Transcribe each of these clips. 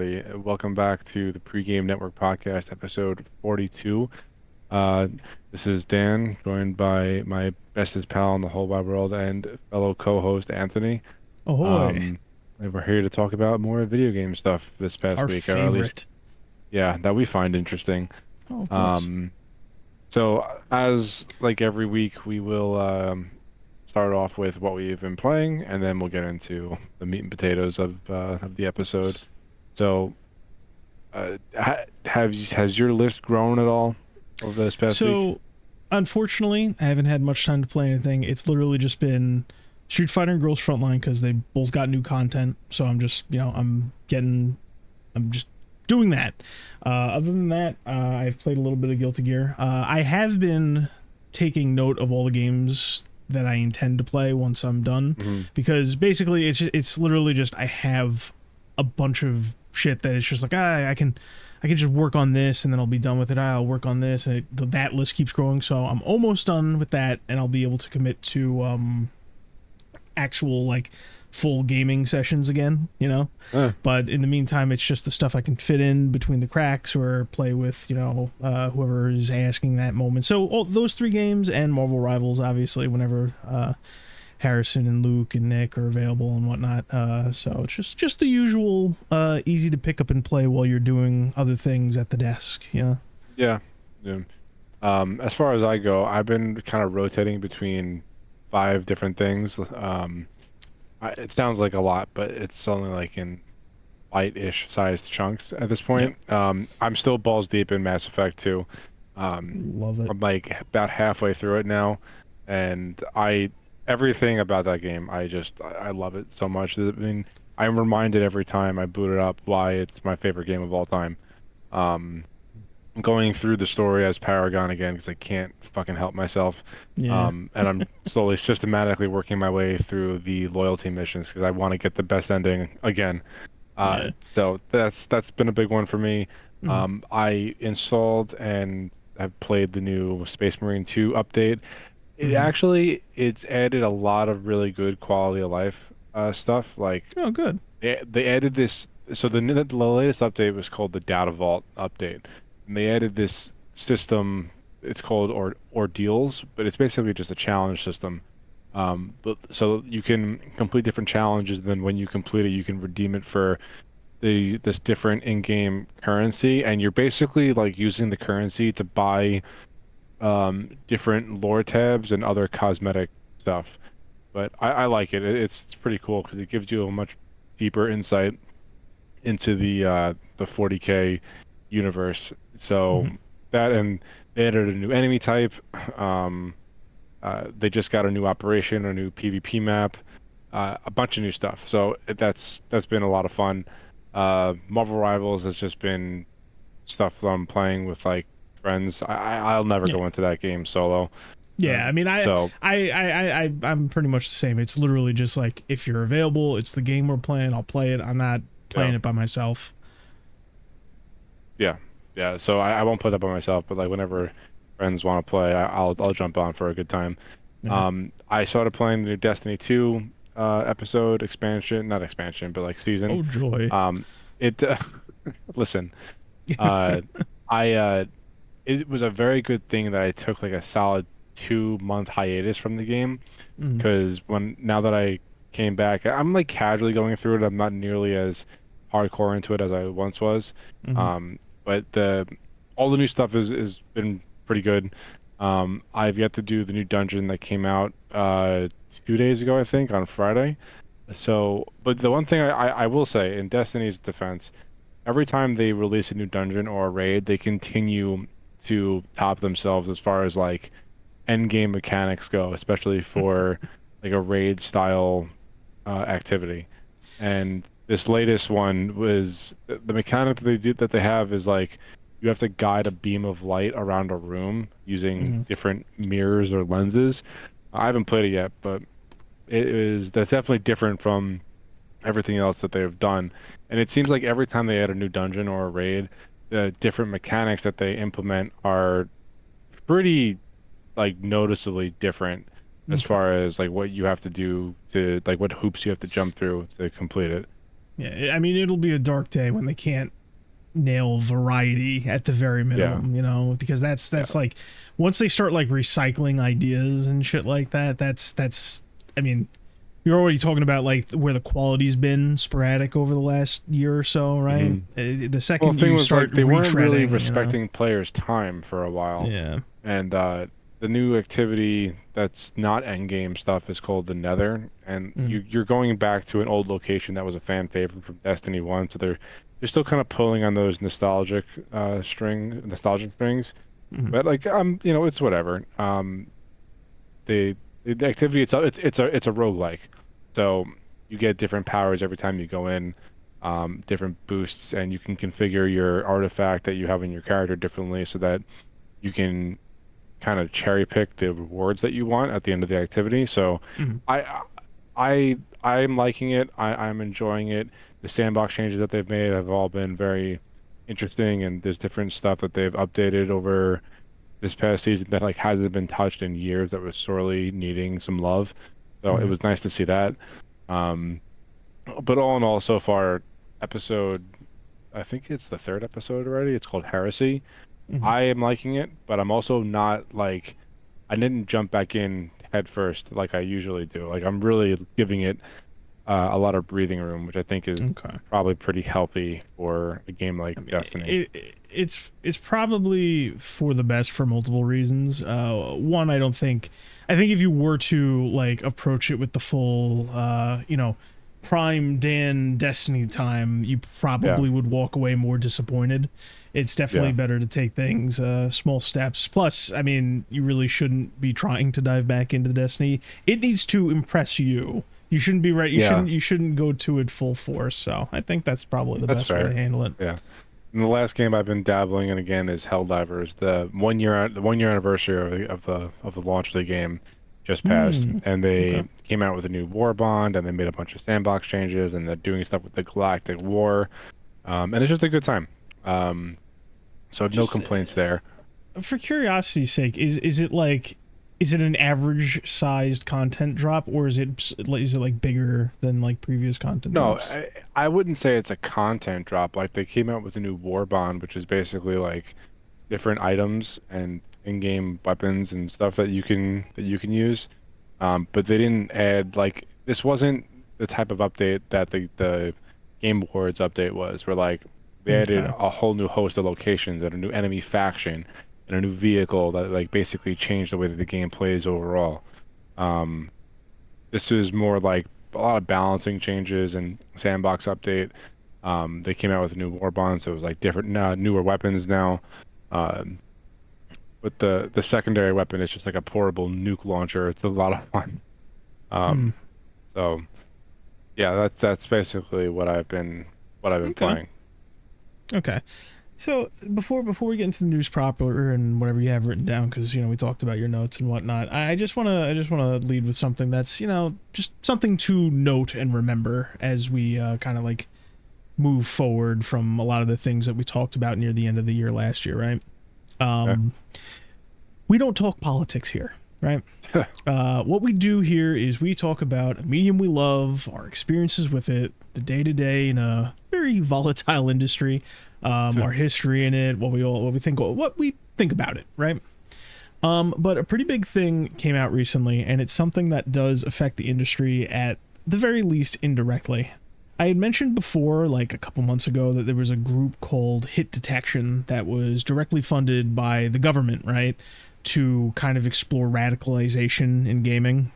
everybody. Welcome back to the Pregame Network podcast, episode 42. Uh, this is Dan, joined by my bestest pal in the whole wide world and fellow co-host Anthony. Ahoy, And we're here to talk about more video game stuff this past our week, or at least, favorite. yeah, that we find interesting. Oh, of course. Um, so as like every week, we will start off with what we've been playing, and then we'll get into the meat and potatoes of the episode. Yes. So, has your list grown at all over this past week? So, unfortunately, I haven't had much time to play anything. It's literally just been Street Fighter and Girls Frontline because they both got new content. So I'm just, I'm just doing that. Other than that, I've played a little bit of Guilty Gear. I have been taking note of all the games that I intend to play once I'm done, Hmm. because basically it's literally just I have a bunch of shit that it's just like I can just work on this and then I'll be done with it. I'll work on this and that list keeps growing. So I'm almost done with that and I'll be able to commit to actual like full gaming sessions again, Uh, but in the meantime it's just the stuff I can fit in between the cracks or play with, whoever is asking that moment. So all those three games and Marvel Rivals, obviously, whenever Harrison and Luke and Nick are available and whatnot. So it's just the usual easy to pick up and play while you're doing other things at the desk. yeah, yeah. As far as I go, I've been kind of rotating between five different things. It sounds like a lot, but it's only like in light-ish sized chunks at this Yep. point. I'm still balls deep in Mass Effect 2. Love it. I'm like about halfway through it now, and everything about that game, I love it so much. I mean, I'm reminded every time I boot it up why it's my favorite game of all time. Um, Going through the story as Paragon again because I can't fucking help myself. Yeah. And I'm slowly systematically working my way through the loyalty missions because I want to get the best ending again. Yeah. So that's been a big one for me. Mhm. I installed and have played the new Space Marine 2 update. Mhm. It's added a lot of really good quality of life stuff. Like Oh, good. they added this. So the latest update was called the Data Vault update, and they added this system. It's called ordeals, but it's basically just a challenge system. But so you can complete different challenges. Then when you complete it, you can redeem it for this different in-game currency, and you're basically like using the currency to buy different lore tabs and other cosmetic stuff. But I like it. It's pretty cool because it gives you a much deeper insight into the 40K universe. So Mhm. that, and they added a new enemy type. They just got a new operation, a new PvP map, a bunch of new stuff. So that's been a lot of fun. Marvel Rivals has just been stuff that I'm playing with like friends. I'll never Yeah. go into that game solo. Yeah, I mean, So I'm pretty much the same. It's literally just like if you're available, it's the game we're playing. I'll play it. I'm not yeah, playing it by myself. yeah, yeah. So I won't put that by myself, but like whenever friends want to play, I'll jump on for a good time. Yeah. I started playing the new Destiny 2 episode expansion, not expansion, but like season. Oh joy. Um, it listen, uh, I it was a very good thing that I took like a solid 2 month hiatus from the game Mm, because now that I came back, I'm like casually going through it. I'm not nearly as hardcore into it as I once was. mhm, But the all the new stuff is been pretty good. I've yet to do the new dungeon that came out 2 days ago, I think, on Friday. So, but the one thing I will say in Destiny's defense, every time they release a new dungeon or a raid, they continue to top themselves as far as like end game mechanics go, especially for like a raid style activity. And this latest one was the mechanic that they have is like you have to guide a beam of light around a room using mhm. different mirrors or lenses. I haven't played it yet, but that's definitely different from everything else that they've done. And it seems like every time they add a new dungeon or a raid, the different mechanics that they implement are pretty like noticeably different as Okay. far as like what you have to do to like what hoops you have to jump through to complete it. Yeah, I mean, it'll be a dark day when they can't nail variety at the very minimum, you know, because that's like, once they start like recycling ideas and shit like that, that's I mean, you're already talking about like where the quality's been sporadic over the last year or so, right? The second thing you was start like they weren't really retreading, respecting players' time for a while. yeah. And the new activity that's not endgame stuff is called the Nether, and you're going back to an old location that was a fan favorite from Destiny 1, so they're still kind of pulling on those nostalgic strings. But like you know, it's whatever. The activity itself, it's a roguelike. So you get different powers every time you go in, different boosts, and you can configure your artifact that you have in your character differently so that you can kind of cherry pick the rewards that you want at the end of the activity. So I'm liking it. I'm enjoying it. The sandbox changes that they've made have all been very interesting, and there's different stuff that they've updated over this past season that like hasn't been touched in years that was sorely needing some love. So it was nice to see that. But all in all, so far, I think it's the third episode already. It's called Heresy. I am liking it, but I'm also not like, I didn't jump back in head first like I usually do. Like I'm really giving it a lot of breathing room, which I think is probably pretty healthy for a game like Destiny. It's probably for the best for multiple reasons. One, I think if you were to like approach it with the full, you know, prime Dan Destiny time, you probably would walk away more disappointed. It's definitely better to take things small steps. Plus, I mean, you really shouldn't be trying to dive back into Destiny. It needs to impress you. You shouldn't be right. You shouldn't go to it full force. So I think that's probably the best way to handle it. Yeah. And the last game I've been dabbling in again is Helldivers. The 1 year anniversary of the launch of the game just passed, and they came out with a new war bond, and they made a bunch of sandbox changes, and they're doing stuff with the Galactic War, and it's just a good time. So I have no complaints there. For curiosity's sake, is it like, is it an average sized content drop, or is it like bigger than like previous content drops? No, I wouldn't say it's a content drop. Like they came out with a new war bond, which is basically like different items and in-game weapons and stuff that you can use. But they didn't add, like, this wasn't the type of update that the Game Awards update was, where like they added a whole new host of locations and a new enemy faction and a new vehicle that like basically changed the way that the game plays overall. This is more like a lot of balancing changes and sandbox update. They came out with a new war bond, so it was like different, newer weapons now. But the secondary weapon is just like a portable nuke launcher. It's a lot of fun. So yeah, that's basically what I've been playing. Okay. So before we get into the news proper and whatever you have written down, because you know we talked about your notes and whatnot, I just wanna lead with something that's, you know, just something to note and remember as we kind of like move forward from a lot of the things that we talked about near the end of the year last year, right? We don't talk politics here, right? What we do here is we talk about a medium we love, our experiences with it, the day-to-day in a very volatile industry, our history in it, what we think about it, right? But a pretty big thing came out recently, and it's something that does affect the industry at the very least indirectly. I had mentioned before, like a couple months ago, that there was a group called Hit Detection that was directly funded by the government, right, to kind of explore radicalization in gaming.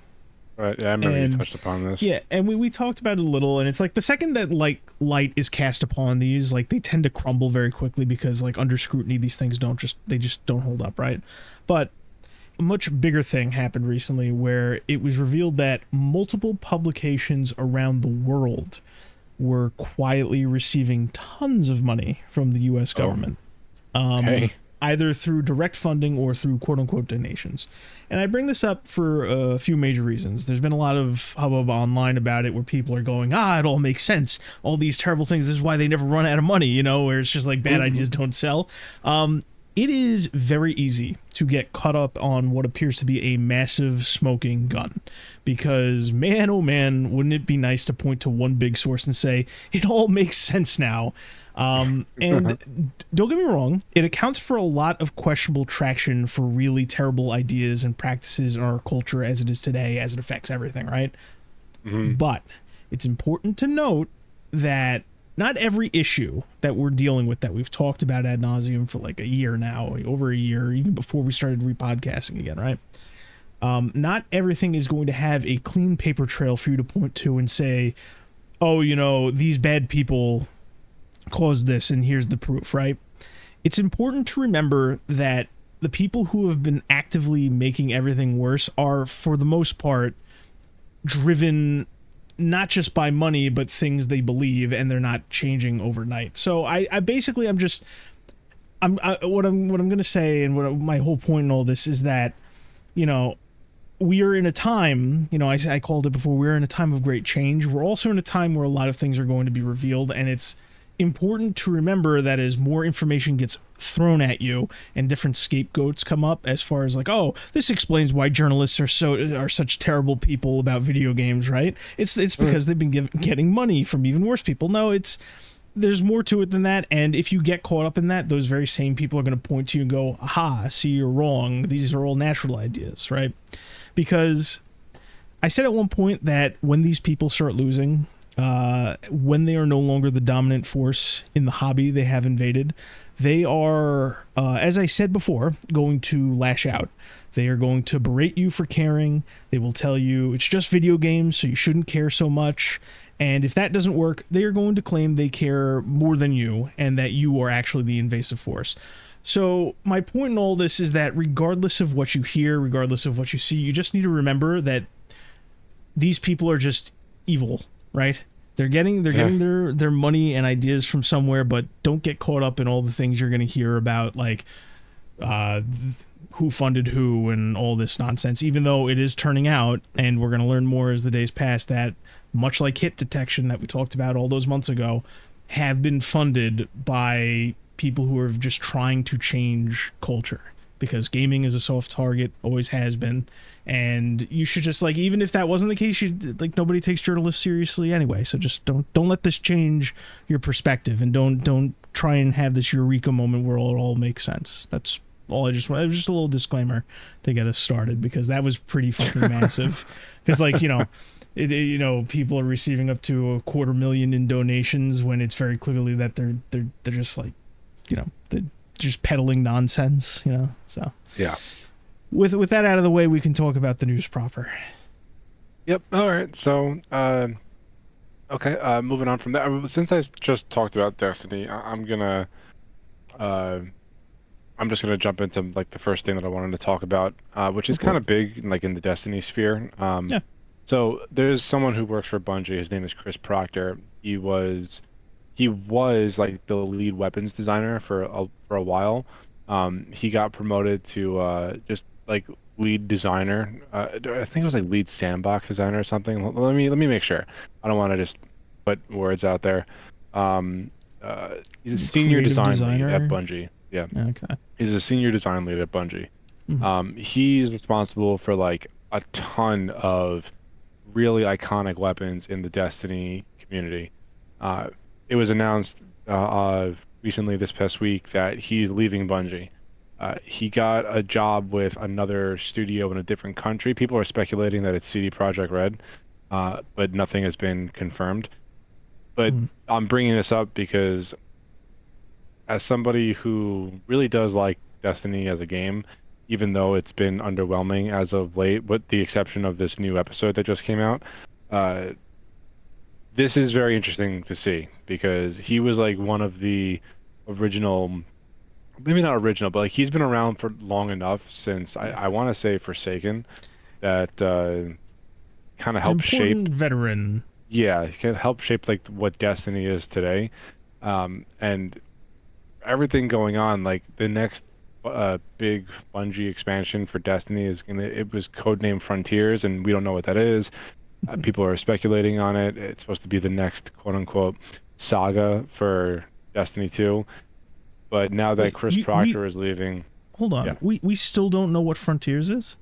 Right, yeah, I remember you touched upon this. Yeah, and we talked about it a little, and it's like the second that like light is cast upon these, like they tend to crumble very quickly because like under scrutiny these things just don't hold up, right? But a much bigger thing happened recently where it was revealed that multiple publications around the world were quietly receiving tons of money from the U.S. government. Either through direct funding or through quote-unquote donations. And I bring this up for a few major reasons. There's been a lot of hubbub online about it where people are going, it all makes sense. All these terrible things, this is why they never run out of money, you know, where it's just like bad ideas don't sell. it is very easy to get caught up on what appears to be a massive smoking gun. Because, man, oh man, wouldn't it be nice to point to one big source and say, it all makes sense now. And don't get me wrong, it accounts for a lot of questionable traction for really terrible ideas and practices in our culture as it is today, as it affects everything, right? But it's important to note that not every issue that we're dealing with, that we've talked about ad nauseum for like a year now, over a year, even before we started repodcasting again, right? Not everything is going to have a clean paper trail for you to point to and say, oh, you know, these bad people caused this and here's the proof, right? It's important to remember that the people who have been actively making everything worse are, for the most part, driven not just by money, but things they believe, and they're not changing overnight. So what I'm going to say, and what my whole point in all this is that, you know, we are in a time, you know, I called it before, we're in a time of great change. We're also in a time where a lot of things are going to be revealed, and it's important to remember that as more information gets thrown at you and different scapegoats come up, as far as like, oh, this explains why journalists are such terrible people about video games, right? It's because they've been getting money from even worse people. No, there's more to it than that, and if you get caught up in that, those very same people are going to point to you and go, aha, see, you're wrong. These are all natural ideas, right? Because I said at one point that when these people start losing, when they are no longer the dominant force in the hobby they have invaded, they are, as I said before, going to lash out. They are going to berate you for caring. They will tell you it's just video games, so you shouldn't care so much. And if that doesn't work, they are going to claim they care more than you and that you are actually the invasive force. So my point in all this is that regardless of what you hear, regardless of what you see, you just need to remember that these people are just evil, right? They're getting their money and ideas from somewhere, but don't get caught up in all the things you're going to hear about, like who funded who and all this nonsense, even though it is turning out, and we're going to learn more as the days pass, that much like hit detection that we talked about all those months ago, have been funded by people who are just trying to change culture, because gaming is a soft target, always has been, and you should just, like, even if that wasn't the case, nobody takes journalists seriously anyway, so just don't let this change your perspective, and don't try and have this eureka moment where it all makes sense. That's all it was just a little disclaimer to get us started, because that was pretty fucking massive, because, like, you know, people are receiving up to $250,000 in donations when it's very clearly that they're just, like, you know, they're just peddling nonsense, you know. So yeah, with that out of the way, we can talk about the news proper. Yep. All right. So okay, moving on from that, since I just talked about Destiny, I'm just gonna jump into, like, the first thing that I wanted to talk about, which is kind of big, like, in the Destiny sphere. Yeah. So there's someone who works for Bungie. His name is Chris Proctor. He was like the lead weapons designer for a while. He got promoted to just like lead designer. I think it was like lead sandbox designer or something. Let me make sure. I don't want to just put words out there. He's a senior design lead at Bungie. Yeah. Okay. He's a senior design lead at Bungie. Mm-hmm. He's responsible for, like, a ton of really iconic weapons in the Destiny community. It was announced recently this past week that he's leaving Bungie. He got a job with another studio in a different country. People are speculating that it's CD Projekt Red, but nothing has been confirmed. But I'm bringing this up because, as somebody who really does like Destiny as a game, even though it's been underwhelming as of late, with the exception of this new episode that just came out, this is very interesting to see, because he was, like, one of the original, maybe not original, but, like, he's been around for long enough, since I want to say Forsaken, that kind of helped shape veteran. Yeah, it can help shape, like, what Destiny is today, and everything going on, like, the next big Bungie expansion for Destiny it was codenamed Frontiers, and we don't know what that is. People are speculating on it. It's supposed to be the next quote-unquote saga for Destiny 2. But now that Wait, Chris we Proctor is leaving, hold yeah, on. We still don't know what Frontiers is?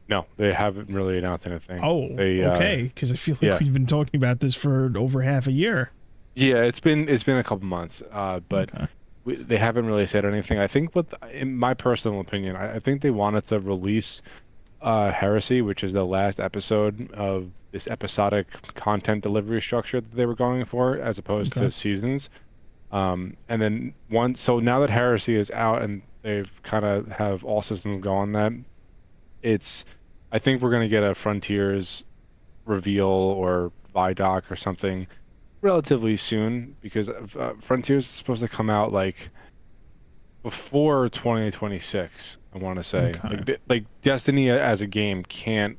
no, they haven't really announced anything. Oh, They, okay, because I feel like yeah, we've been talking about this for over half a year. yeah, it's been a couple months, but Okay. they haven't really said anything. I think in my personal opinion, I think they wanted to release Heresy, which is the last episode of this episodic content delivery structure that they were going for, as opposed Okay. to seasons. And then so now that Heresy is out and they've kind of have all systems go on that, it's, I think we're gonna get a Frontiers reveal or Vidoc or something relatively soon because Frontiers is supposed to come out like before 2026, I want to say. Okay. Like Destiny as a game can't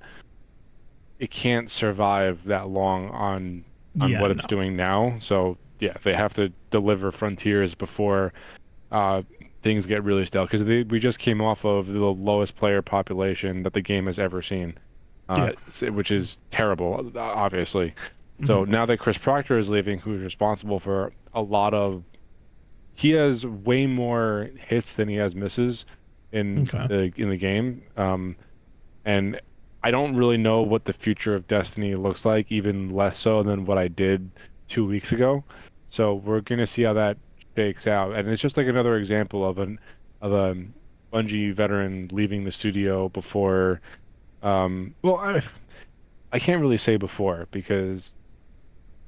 survive that long on Yeah. what it's No. doing now. So yeah, they have to deliver Frontiers before uh things get really stale because we just came off of the lowest player population that the game has ever seen. Yeah. Which is terrible, obviously. So Hmm. now that Chris Proctor is leaving, who's responsible for a lot of, he has way more hits than he has misses Okay. in the game. And I don't really know what the future of Destiny looks like, even less so than what I did 2 weeks ago. So we're gonna see how that shakes out. And it's just like another example of a Bungie veteran leaving the studio before. Well, I can't really say before because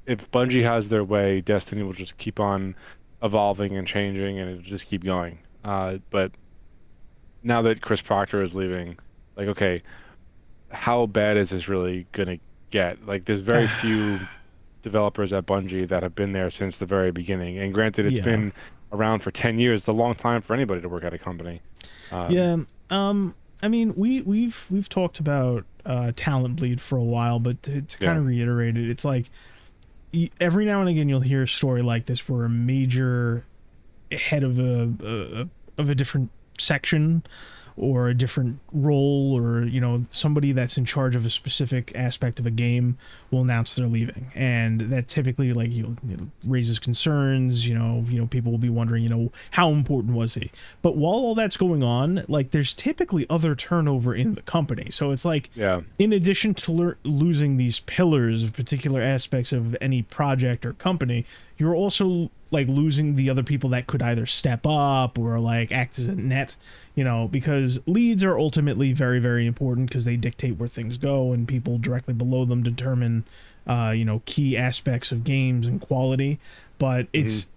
if Bungie has their way, Destiny will just keep on evolving and changing, and it'll just keep going. But now that Chris Proctor is leaving, like, okay, how bad is this really gonna get? Like, there's very few developers at Bungie that have been there since the very beginning. And granted, it's Yeah. been around for 10 years. It's a long time for anybody to work at a company. Um, Yeah. I mean, we've talked about talent bleed for a while, but to kind yeah, of reiterate it, it's like every now and again you'll hear a story like this where a major head of a different section or a different role, or somebody that's in charge of a specific aspect of a game will announce they're leaving, and that typically, like, raises concerns. People will be wondering, how important was he. But while all that's going on, like, there's typically other turnover in the company, so it's like, yeah, in addition to losing these pillars of particular aspects of any project or company, you're also like losing the other people that could either step up or like act as a net, because leads are ultimately very, very important because they dictate where things go, and people directly below them determine, key aspects of games and quality. But hmm, it's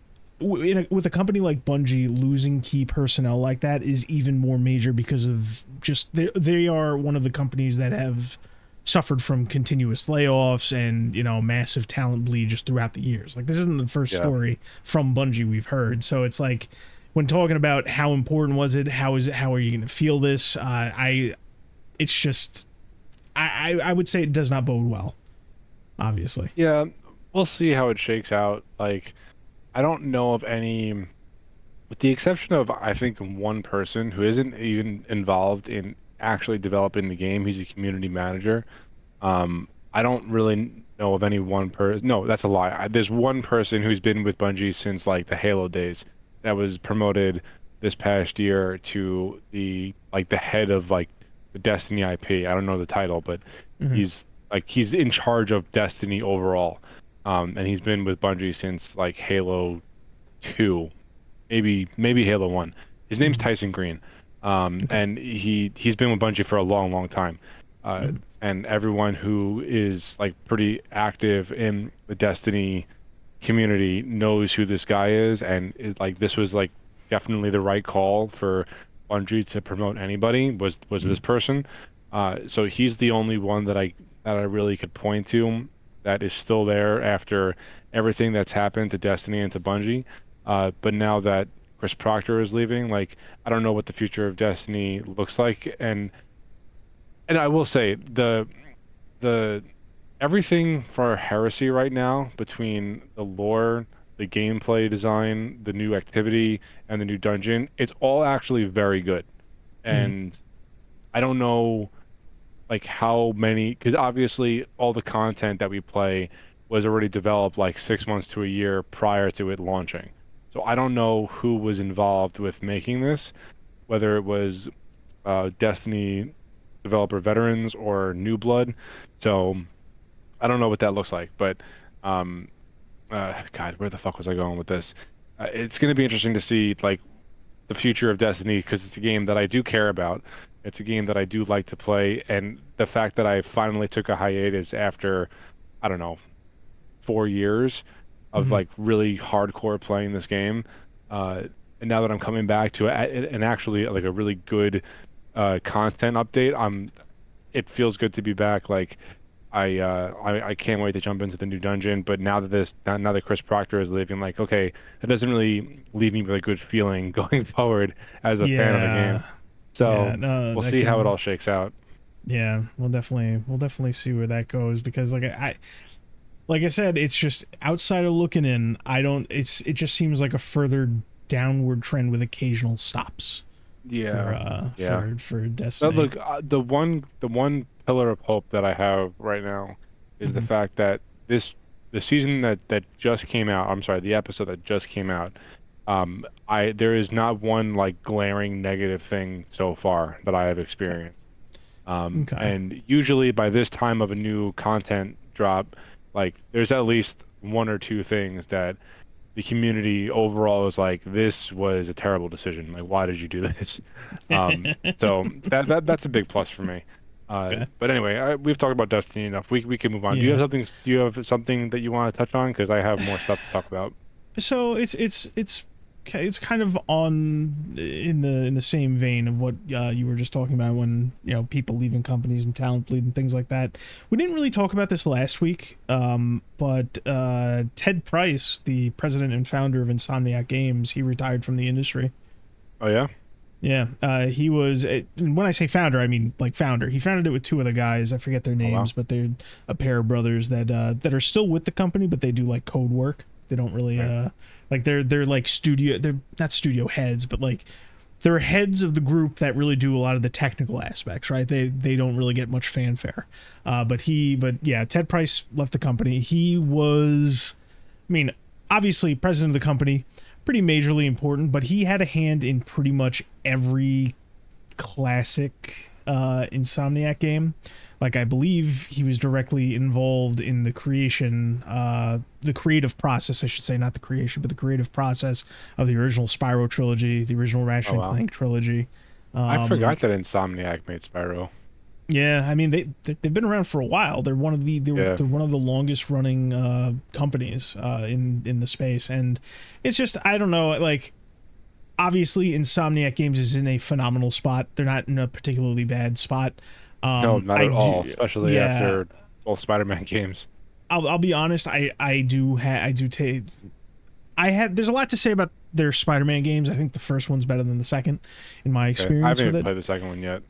with a company like Bungie, losing key personnel like that is even more major because of just they are one of the companies that have suffered from continuous layoffs and massive talent bleed just throughout the years. Like, this isn't the first yeah. story from Bungie we've heard. So it's like, when talking about how important was it, how are you going to feel this? It's just, I would say it does not bode well, obviously. Yeah, we'll see how it shakes out. Like, I don't know of any, with the exception of, I think, one person who isn't even involved in actually developing the game. He's a community manager. I don't really know of any one person. No, that's a lie. There's one person who's been with Bungie since like the Halo days that was promoted this past year to the head of like the Destiny IP. I don't know the title, but Hmm. he's in charge of Destiny overall. And he's been with Bungie since like Halo 2, maybe Halo 1. His name's Hmm. Tyson Green. Okay. And he's been with Bungie for a long, long time. Uh, Hmm. and everyone who is like pretty active in the Destiny community knows who this guy is, and like this was like definitely the right call for Bungie to promote anybody was this person. So he's the only one that I really could point to that is still there after everything that's happened to Destiny and to Bungie. But now that Chris Proctor is leaving, like I don't know what the future of Destiny looks like, and I will say the everything for Heresy right now between the lore, the gameplay design, the new activity, and the new dungeon, it's all actually very good. Hmm. And I don't know like how many, because obviously all the content that we play was already developed like 6 months to a year prior to it launching. So I don't know who was involved with making this, whether it was Destiny developer veterans or new blood. So I don't know what that looks like, but um, God, where the fuck was I going with this? It's going to be interesting to see like the future of Destiny because it's a game that I do care about. It's a game that I do like to play, and the fact that I finally took a hiatus after, I don't know, 4 years of Mhm. like really hardcore playing this game, uh, and now that I'm coming back to it and actually like a really good content update, it feels good to be back. Like I can't wait to jump into the new dungeon. But now that Chris Proctor is leaving, like okay, it doesn't really leave me with a good feeling going forward as a fan of the game. Yeah. Yeah, So no, we'll I see how it can. all shakes out. Yeah, we'll definitely see where that goes because like I said, it's just outside of looking in. I don't. It just seems like a further downward trend with occasional stops for Yeah, yeah. But Destiny. look, the one pillar of hope that I have right now is the Mhm. fact that the season that just came out. I'm sorry, the episode that just came out. I there is not one like glaring negative thing so far that I have experienced. Okay. And usually by this time of a new content drop, like there's at least one or two things that the community overall is like, this was a terrible decision. Like, why did you do this? So that's a big plus for me. Okay. But anyway, we've talked about Destiny enough. We can move on. Do you have Yeah. something? Do you have something that you want to touch on? Because I have more stuff to talk about. So it's kind of on in the same vein of what you were just talking about when people leaving companies and talent bleed and things like that. We didn't really talk about this last week, but Ted Price, the president and founder of Insomniac Games, he retired from the industry. Oh yeah. Yeah, he was. When I say founder, I mean like founder. He founded it with two other guys. I forget their Oh wow. names, but they're a pair of brothers that are still with the company, but they do like code work. They don't really Okay. like they're like studio. They're not studio heads, but like they're heads of the group that really do a lot of the technical aspects. Right? They don't really get much fanfare. But yeah, Ted Price left the company. He was, I mean, obviously president of the company, pretty majorly important, but he had a hand in pretty much every classic Insomniac game. Like I believe he was directly involved in the creation, the creative process, I should say, not the creation, but the creative process of the original Spyro trilogy, the original Ratchet Oh and wow. Clank trilogy. I Um, forgot that Insomniac made Spyro. yeah, I mean they've been around for a while. They're one of the Yeah. they're one of the longest running companies in the space, and it's just I don't know like obviously Insomniac Games is in a phenomenal spot. They're not in a particularly bad spot. No, not I at all. do, Especially yeah. after both Spider-Man games. I'll be honest. I do take. I have. There's a lot to say about their Spider-Man games. I think the first one's better than the second, in my Okay. I experience haven't with even it. played the second one yet.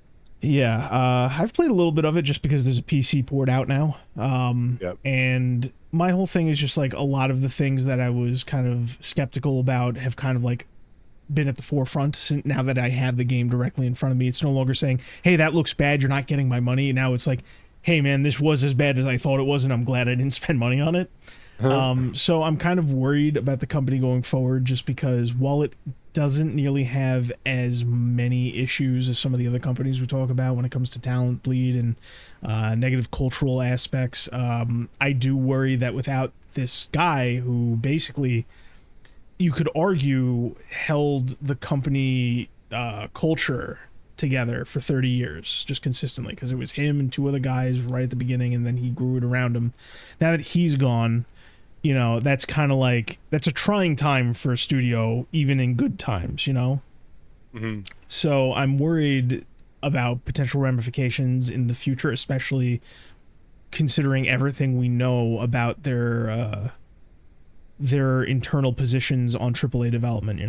Yeah, I've played a little bit of it just because there's a PC port out now. Yep. And my whole thing is just like a lot of the things that I was kind of skeptical about have kind of like been at the forefront since now that I have the game directly in front of me. It's no longer saying, "Hey, that looks bad. You're not getting my money." Now it's like, "Hey, man, this was as bad as I thought it was, and I'm glad I didn't spend money on it." So I'm kind of worried about the company going forward, just because while it doesn't nearly have as many issues as some of the other companies we talk about when it comes to talent bleed and negative cultural aspects, I do worry that without this guy who basically you could argue held the company culture together for 30 years just consistently because it was him and two other guys right at the beginning and then he grew it around him. Now that he's gone, that's kind of like that's a trying time for a studio even in good times. Hmm. So I'm worried about potential ramifications in the future, especially considering everything we know about their internal positions on AAA development.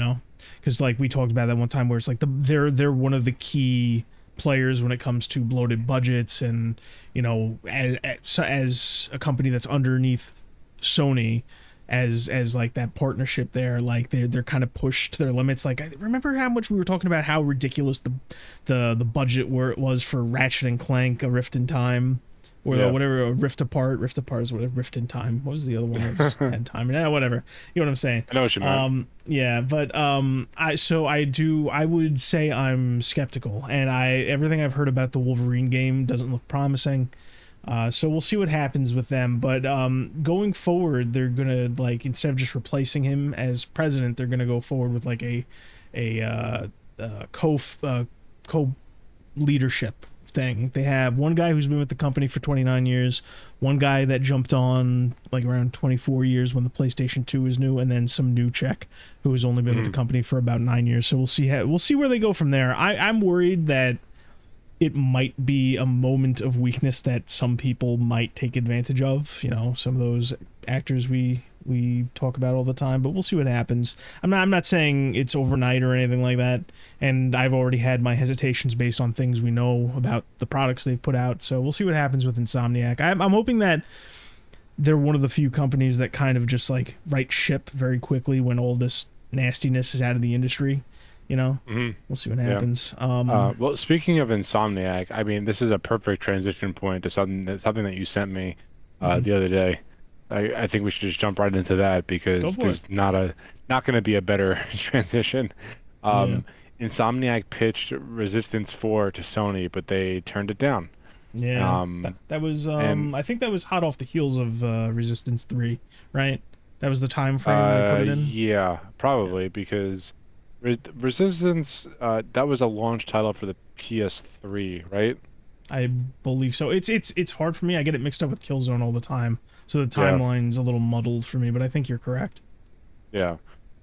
Because like we talked about that one time where it's like they're one of the key players when it comes to bloated budgets and as a company that's underneath Sony as like that partnership there, like they're kind of pushed to their limits. Like I remember how much we were talking about how ridiculous the budget where it was for Ratchet and Clank: A Rift in Time. or Yeah. whatever, Rift Apart. Rift Apart is whatever. Rift in Time. What was the other one that was had time? Yeah, whatever. You know what I'm saying? I know what you meant. Yeah, but I would say I'm skeptical, and everything I've heard about the Wolverine game doesn't look promising. So we'll see what happens with them. But going forward, they're gonna like instead of just replacing him as president, they're gonna go forward with like a co leadership thing. They have one guy who's been with the company for 29 years, one guy that jumped on like around 24 years when the PlayStation 2 was new, and then some new check who has only been with the company for about 9 years. So we'll see where they go from there. I'm worried that it might be a moment of weakness that some people might take advantage of. You know, some of those actors we talk about all the time, but we'll see what happens. I'm not saying it's overnight or anything like that, and I've already had my hesitations based on things we know about the products they've put out. So we'll see what happens with Insomniac. I'm hoping that they're one of the few companies that kind of just like right ship very quickly when all this nastiness is out of the industry. You know, we'll see what happens. Well, speaking of Insomniac, I mean, this is a perfect transition point to something that you sent me the other day. I think we should just jump right into that because there's not going to be a better transition. Insomniac pitched Resistance 4 to Sony, but they turned it down. Yeah, that was I think that was hot off the heels of Resistance 3, right? That was the time frame they put it in. Yeah, probably because Resistance that was a launch title for the PS3, right? I believe so. It's hard for me. I get it mixed up with Killzone all the time, so the timeline's a little muddled for me. But I think you're correct. Yeah.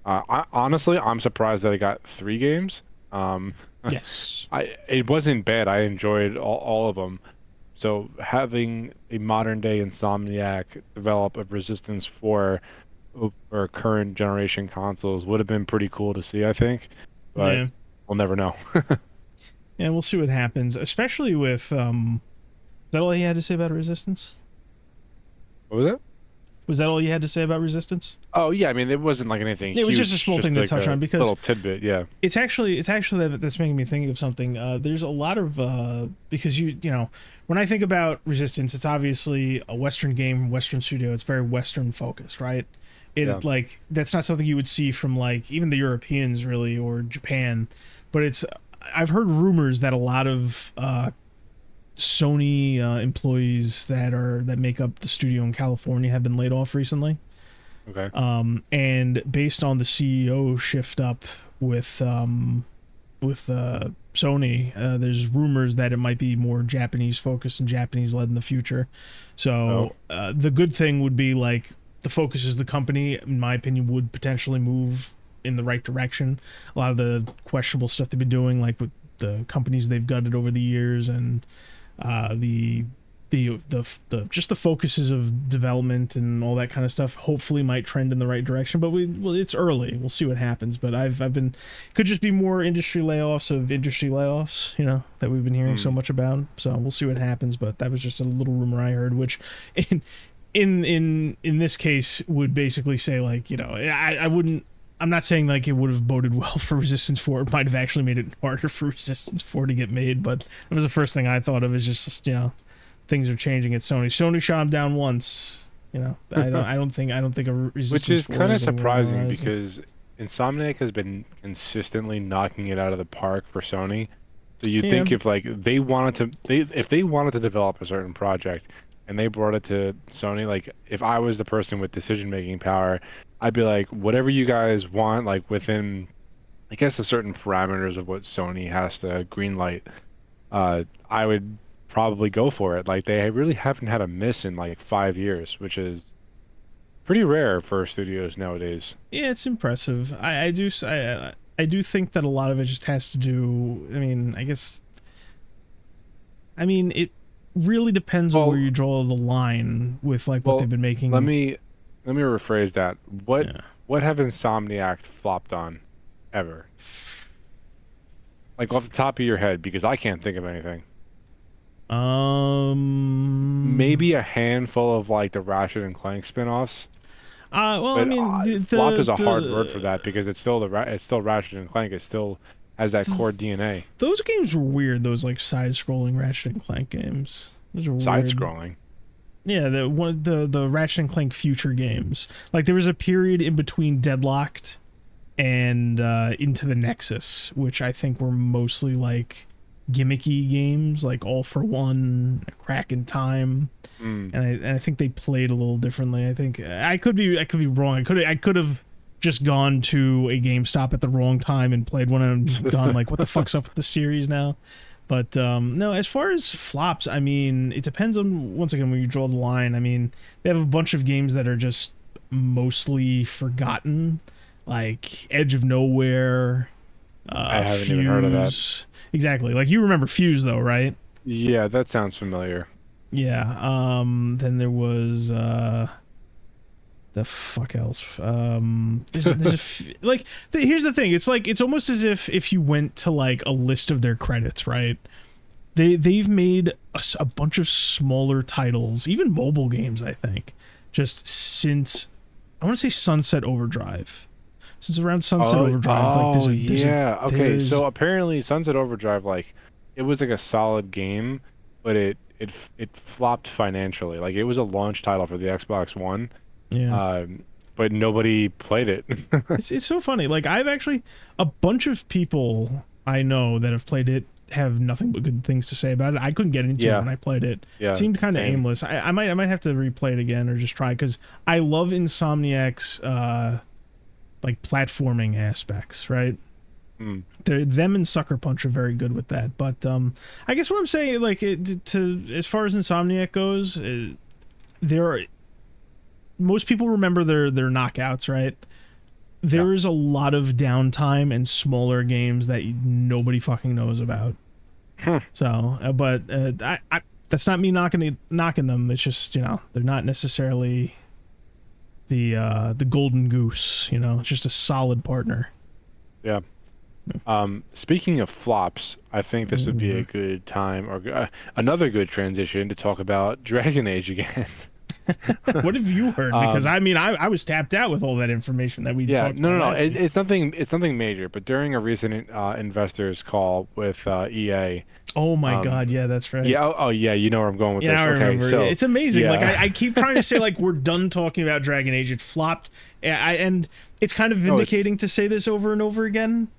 Honestly, I'm surprised that I got 3 games. Yes. It wasn't bad. I enjoyed all of them. So having a modern day Insomniac develop a Resistance 4 or current generation consoles would have been pretty cool to see, I think. But we'll never know. Yeah, we'll see what happens, especially with is that all you had to say about Resistance? What was it? Was that all you had to say about Resistance? Oh yeah, I mean it wasn't like anything. It was huge, just a small thing like to touch on because little tidbit. Yeah, it's actually that's making me think of something. There's a lot of because you know when I think about Resistance, it's obviously a Western game, Western studio. It's very Western focused, right? Like that's not something you would see from like even the Europeans really or Japan, but I've heard rumors that a lot of Sony employees that make up the studio in California have been laid off recently. Okay. And based on the CEO shift up with Sony, there's rumors that it might be more Japanese focused and Japanese led in the future. So the good thing would be like the focus is the company, in my opinion, would potentially move in the right direction. A lot of the questionable stuff they've been doing, like with the companies they've gutted over the years, and the just the focuses of development and all that kind of stuff, hopefully might trend in the right direction. But it's early. We'll see what happens. But could just be more industry layoffs, you know, that we've been hearing so much about. So we'll see what happens. But that was just a little rumor I heard, which in this case would basically say like, you know, I'm not saying like it would have boded well for Resistance 4. It might have actually made it harder for Resistance 4 to get made, but that was the first thing I thought of, is just, you know, things are changing at Sony. Sony shot him down once, you know. I don't think a Resistance Which is 4 kind of is surprising because Insomniac has been consistently knocking it out of the park for Sony. So you'd think if like if they wanted to develop a certain project and they brought it to Sony, like if I was the person with decision-making power, I'd be like, whatever you guys want, like within, I guess, the certain parameters of what Sony has to greenlight, I would probably go for it. Like they really haven't had a miss in like 5 years, which is pretty rare for studios nowadays. Yeah, it's impressive. I do think that a lot of it just has to do. I mean, it really depends on where you draw the line with like what they've been making. Let me rephrase that. What have Insomniac flopped on ever? Like off the top of your head, because I can't think of anything. Maybe a handful of like the Ratchet and Clank spin-offs. Well, But, I mean, flop is a hard word for that because it's still Ratchet and Clank. It still has that core DNA. Those games were weird. Those like side-scrolling Ratchet and Clank games. Those are Side weird. scrolling. Yeah, the Ratchet and Clank future games. Like there was a period in between Deadlocked and Into the Nexus, which I think were mostly like gimmicky games, like All for One, Crack in Time, Mm. and I think they played a little differently. I think I could be wrong. I could have just gone to a GameStop at the wrong time and played one and gone like, what the fuck's up with the series now? But no, as far as flops, I mean, it depends on, once again, where you draw the line. I mean, they have a bunch of games that are just mostly forgotten, like Edge of Nowhere, I haven't Fuse. even heard of that. Exactly. Like you remember Fuse though, right? Yeah, that sounds familiar. Yeah. Then there was the fuck else. Like here's the thing. It's like it's almost as if you went to like a list of their credits, right? They've made a bunch of smaller titles, even mobile games, I think, just since I want to say Sunset Overdrive. Since around Sunset Overdrive, like okay. So apparently, Sunset Overdrive, like, it was like a solid game, but it flopped financially. Like, it was a launch title for the Xbox One, yeah. but nobody played it. It's so funny. Like I've actually a bunch of people I know that have played it have nothing but good things to say about it. I couldn't get into it when I played it. Yeah, It seemed kind of same. aimless. I might have to replay it again or just try because I love Insomniac's like platforming aspects, right? Mm. Them and Sucker Punch are very good with that. But I guess what I'm saying, like, as far as Insomniac goes, there are most people remember their knockouts, right? There is a lot of downtime and smaller games that nobody fucking knows about. So, but I that's not me knocking them. It's just, you know, they're not necessarily the golden goose. You know, it's just a solid partner. Yeah. Speaking of flops, I think this would be a good time or another good transition to talk about Dragon Age again. What have you heard? Because I mean, I was tapped out with all that information that we talked about. No. It's nothing major. But during a recent investors call with EA. Oh my God, yeah, that's right. Yeah. Oh yeah. You know where I'm going with this. I remember. So it's amazing. yeah. Like I keep trying to say like we're done talking about Dragon Age. It flopped, and it's kind of vindicating to say this over and over again.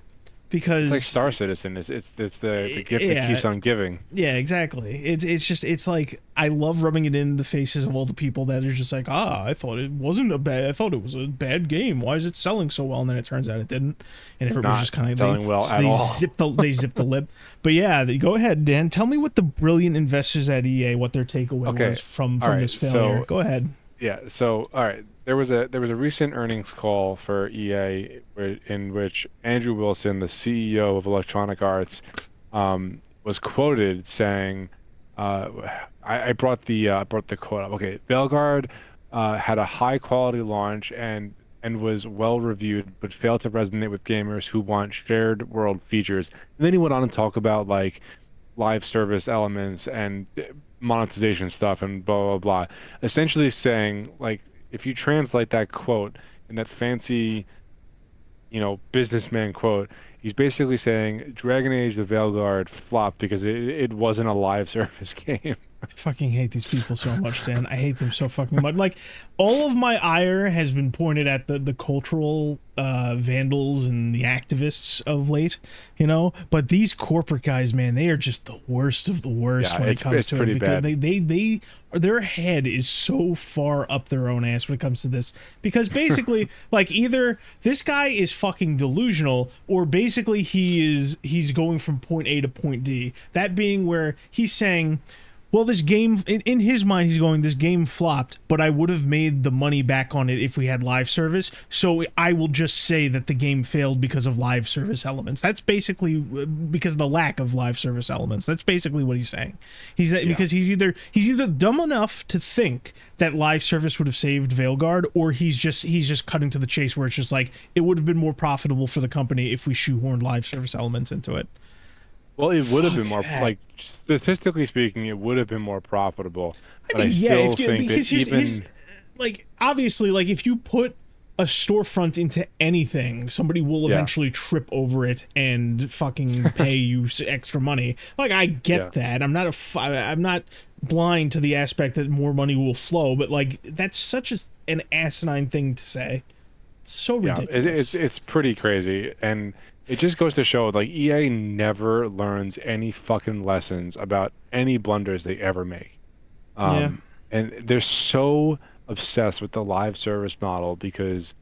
Because it's like Star Citizen, it's the gift that keeps on giving. Yeah, exactly. It's like I love rubbing it in the faces of all the people that are just like, I thought it wasn't I thought it was a bad game. Why is it selling so well? And then it turns out it didn't. And everybody's just kind of selling well at all. They zip the lip. But yeah, go ahead, Dan. Tell me what the brilliant investors at EA, what their takeaway was from this failure. So, go ahead. Yeah. So all right. There was a recent earnings call for EA in which Andrew Wilson, the CEO of Electronic Arts, was quoted saying, "I brought the quote up. Okay, Veilguard had a high quality launch and was well reviewed, but failed to resonate with gamers who want shared world features." And then he went on to talk about like live service elements and monetization stuff and blah blah blah, essentially saying like, if you translate that quote in that fancy, you know, businessman quote, he's basically saying Dragon Age the Veilguard flopped because it wasn't a live service game. I fucking hate these people so much, Dan. I hate them so fucking much. Like, all of my ire has been pointed at the cultural vandals and the activists of late, you know? But these corporate guys, man, they are just the worst of the worst when it comes to it. Because they their head is so far up their own ass when it comes to this. Because basically, like, either this guy is fucking delusional, or basically he's going from point A to point D. That being where he's saying, well, this game, in his mind, he's going, this game flopped, but I would have made the money back on it if we had live service, so I will just say that the game failed because of live service elements. That's basically because of the lack of live service elements. That's basically what he's saying. Because he's either dumb enough to think that live service would have saved Veilguard, or he's just cutting to the chase where it's just like, it would have been more profitable for the company if we shoehorned live service elements into it. Well, it would have been more, like, statistically speaking, it would have been more profitable. But I mean, I still think that even... like, obviously, like, if you put a storefront into anything, somebody will eventually trip over it and fucking pay you extra money. Like, I get that. I'm not blind to the aspect that more money will flow, but like that's such an asinine thing to say. So Yeah, ridiculous. it's pretty crazy, and it just goes to show like EA never learns any fucking lessons about any blunders they ever make. Yeah. Um, and they're so obsessed with the live service model because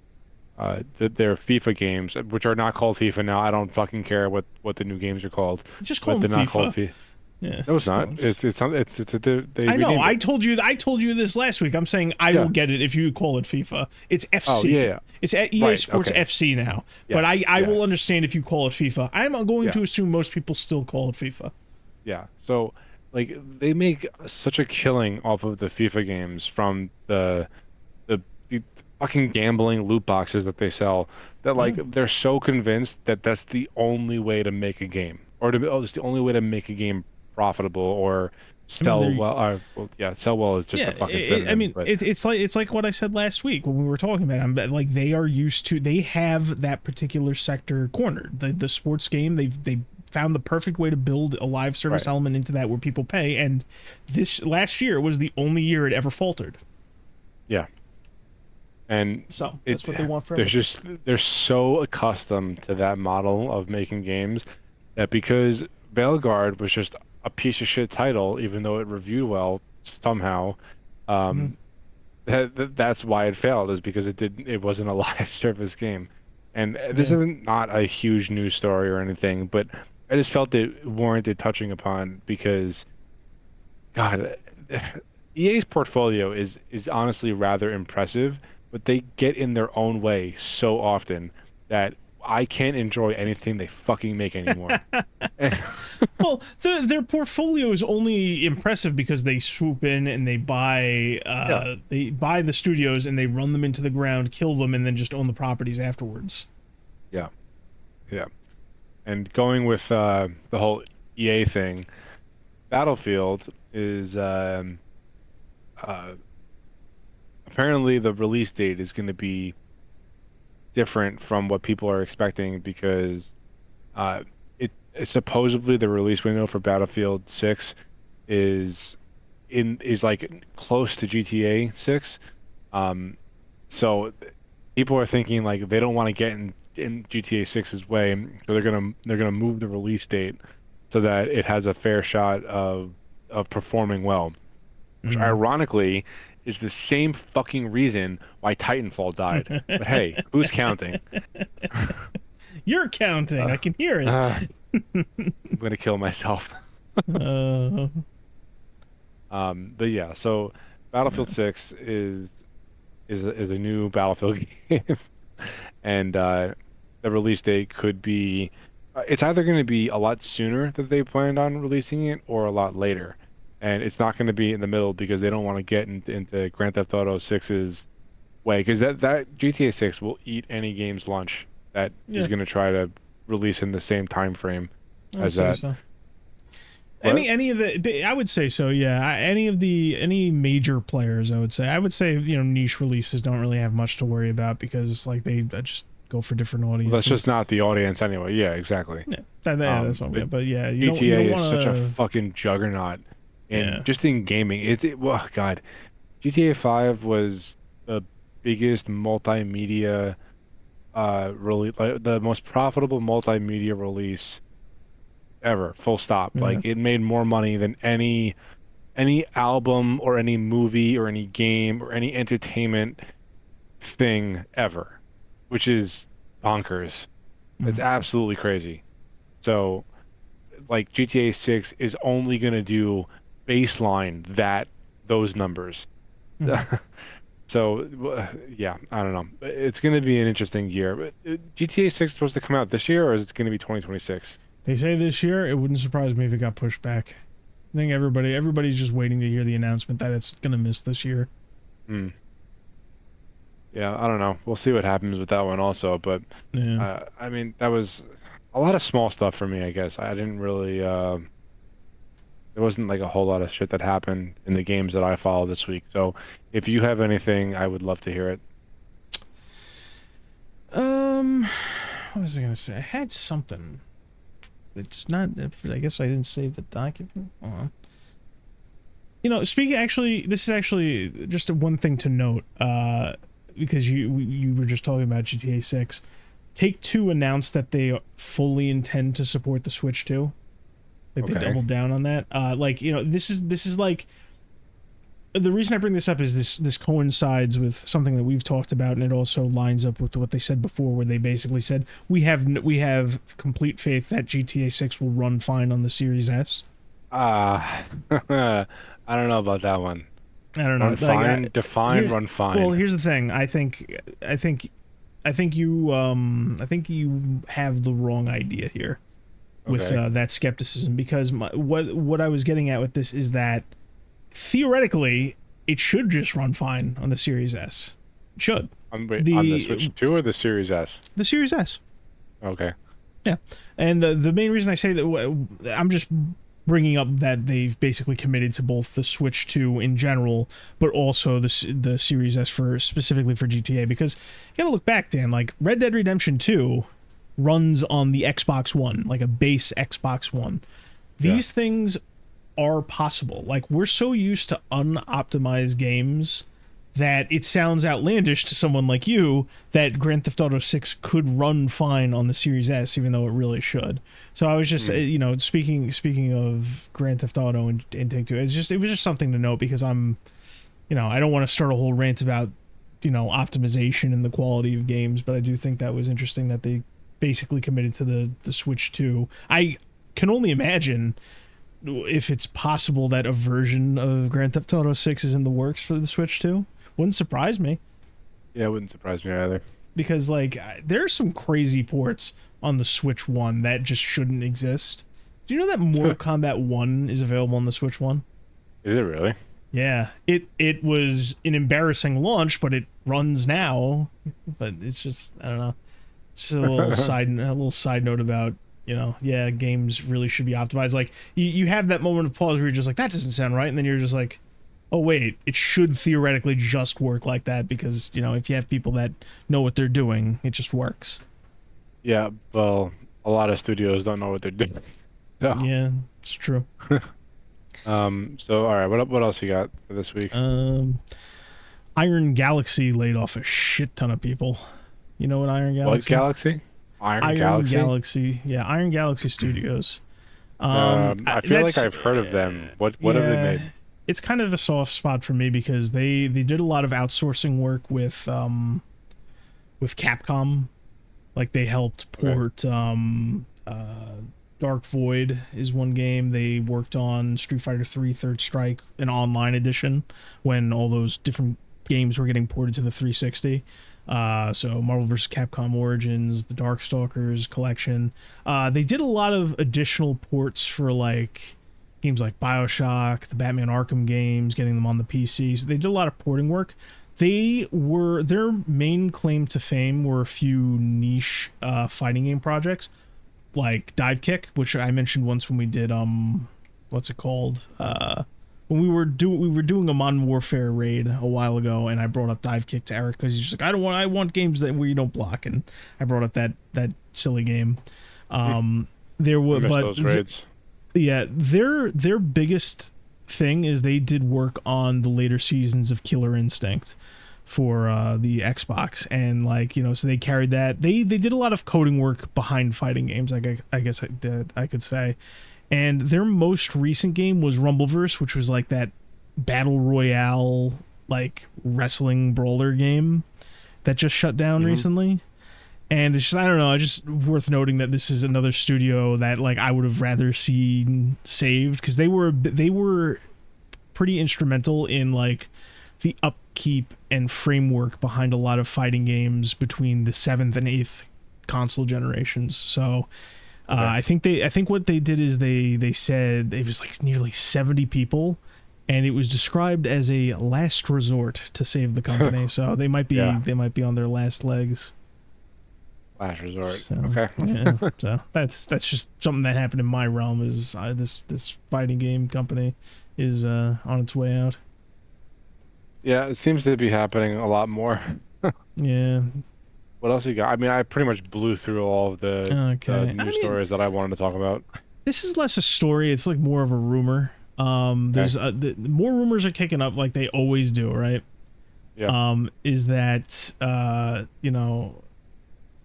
their FIFA games, which are not called FIFA now. I don't fucking care what the new games are called, Just call but them they're not called FIFA. FIFA. Yeah. No, it's Just call not. them. They I know. renamed it. I told you this last week. I'm saying I will Yeah. get it if you call it FIFA. It's Oh yeah, FC. yeah. It's EA Right. Sports Okay. FC now. But Yes. I will Yes. understand if you call it FIFA. I'm going Yeah. to assume most people still call it FIFA. Yeah. So like they make such a killing off of the FIFA games from the fucking gambling loot boxes that they sell that Yeah. like they're so convinced that that's the only way to make a game or to it's the only way to make a game profitable or I mean, sell well. Well, yeah, sell well is just yeah. a fucking I synonym, mean, but it's like what I said last week when we were talking about it. Like they are used to. They have that particular sector cornered. The sports game. They found the perfect way to build a live service right. element into that where people pay. And this last year was the only year it ever faltered. Yeah. And So it that's what they want for there's everything. just they're so accustomed to that model of making games that because Veilguard was just a piece of shit title, even though it reviewed well somehow, Mhm. um, that's why it failed is because it wasn't a live service game. And this Yeah. is not a huge news story or anything, but I just felt it warranted touching upon because God, EA's portfolio is honestly rather impressive, but they get in their own way so often that I can't enjoy anything they fucking make anymore. And- Well, their portfolio is only impressive because they swoop in and yeah, they buy the studios and they run them into the ground, kill them, and then just own the properties afterwards. yeah, yeah. And going with the whole EA thing, Battlefield is uh, apparently the release date is going to be different from what people are expecting because uh, it's supposedly the release window for Battlefield 6 is is like close to GTA 6. Um, so people are thinking like they don't want to get in GTA 6's way, so they're gonna move the release date so that it has a fair shot of performing well. Which Mm. ironically is the same fucking reason why Titanfall died. But hey, who's counting? You're counting. Uh, I can hear it. uh, I'm gonna kill myself. Uh, But yeah, so Battlefield 6 is a new Battlefield game, and the release date could be it's either going to be a lot sooner that they planned on releasing it or a lot later, and it's not going to be in the middle because they don't want to get into Grand Theft Auto 6's way because that GTA 6 will eat any game's lunch that is yeah, going to try to release in the same time frame I would as say that. so. But Any of I would say so. Yeah, any major players, I would say niche releases don't really have much to worry about because like they just go for different that's just audiences. not the audience anyway. Yeah, exactly. Yeah, that's what. But But yeah, you GTA don't is want such a to. fucking juggernaut, Yeah. and just in gaming, well, God, GTA 5 was the biggest multimedia release, like the most profitable multimedia release ever. Full stop. Yeah. Like it made more money than any album or any movie or any game or any entertainment thing ever, which is bonkers. It's Mhm. absolutely crazy. So like GTA 6 is only going to do baseline those numbers. Mhm. So yeah, I don't know. It's going to be an interesting year. But GTA 6 is supposed to come out this year or is it going to be 2026? They say this year. It wouldn't surprise me if it got pushed back. I think everybody's just waiting to hear the announcement that it's gonna miss this year. Hmm. Yeah, I don't know. We'll see what happens with that one also, but Yeah. I mean, that was a lot of small stuff for me, I guess. I didn't really there wasn't like a whole lot of shit that happened in the games that I followed this week. So if you have anything, I would love to hear it. Um, what was I gonna say? I had something. It's not. I guess I didn't save the document. Hold on. Speaking actually, this is actually just one thing to note, because you were just talking about GTA 6. Take-Two announced that they fully intend to support the Switch too. Like they Okay. doubled down on that. This is like the reason I bring this up is this coincides with something that we've talked about, and it also lines up with what they said before, where they basically said we have complete faith that GTA 6 will run fine on the Series S. Ah, I don't know about that one. I don't know. Run fine, define run Well, fine. here's the thing. I think you have the wrong idea here with Okay. that skepticism, because what I was getting at with this is that theoretically it should just run fine on the Series S. It should. Wait, on the Switch 2 or the Series S? The Series S. Okay. Yeah. And the main reason I say that, I'm just bringing up that they've basically committed to both the Switch 2 in general, but also the Series S specifically for GTA, because you gotta look back, Dan, like Red Dead Redemption 2 runs on the Xbox One, like a base Xbox One. These things are possible. Like, we're so used to unoptimized games that it sounds outlandish to someone like you that Grand Theft Auto 6 could run fine on the Series S, even though it really should. So I was just, speaking of Grand Theft Auto and Take-Two, it was just something to note, because I don't want to start a whole rant about, optimization and the quality of games, but I do think that was interesting that they basically committed to the Switch 2. I can only imagine if it's possible that a version of Grand Theft Auto 6 is in the works for the Switch 2. Wouldn't surprise me, Yeah, it wouldn't surprise me either. because like there are some crazy ports on the Switch 1 that just shouldn't exist. Do you know that Mortal Kombat 1 is available on the Switch 1? Is it really? Yeah, it was an embarrassing launch, but it runs now. But it's just, I don't know. Just a little side note about, games really should be optimized. Like you have that moment of pause where you're just like, that doesn't sound right, and then you're just like, oh wait, it should theoretically just work like that, because if you have people that know what they're doing, it just works. Yeah, well, a lot of studios don't know what they're doing. So, Yeah, it's true. so all right, what else you got for this week? Iron Galaxy laid off a shit ton of people. You know what Iron What Galaxy? Galaxy? Iron Galaxy? Galaxy. Yeah, Iron Galaxy Studios. I feel like I've heard of them. What have they made? It's kind of a soft spot for me, because they did a lot of outsourcing work with Capcom. Like they helped port Dark Void is one game. They worked on Street Fighter 3 Third Strike, an online edition, when all those different games were getting ported to the 360. So Marvel vs. Capcom Origins, the Darkstalkers collection. They did a lot of additional ports for like games like BioShock, the Batman Arkham games, getting them on the PC. So they did a lot of porting work. Their main claim to fame were a few niche fighting game projects, like Dive Kick, which I mentioned once when we did what's it called? When we were doing a Modern Warfare raid a while ago, and I brought up Dive Kick to Eric because he's just like, I want games where you don't block, and I brought up that silly game. There were Those raids. Yeah, their biggest thing is they did work on the later seasons of Killer Instinct for the Xbox, and so they carried that. They did a lot of coding work behind fighting games, I guess I could say. And their most recent game was Rumbleverse, which was like that battle royale like wrestling brawler game that just shut down recently. And it's just, I don't know, it's just worth noting that this is another studio that like I would have rather seen saved, because they were pretty instrumental in like the upkeep and framework behind a lot of fighting games between the 7th and 8th console generations. So I think what they did is they said it was like nearly 70 people, and it was described as a last resort to save the company. So they might be on their last legs. Last resort. So, Okay. Yeah, so that's just something that happened in my realm. Is this fighting game company is on its way out. Yeah, it seems to be happening a lot more. Yeah. What else you got? I mean, I pretty much blew through all of the news stories that I wanted to talk about. This is less a story. It's like more of a rumor. There's more rumors are kicking up like they always do, right? Yeah. Is that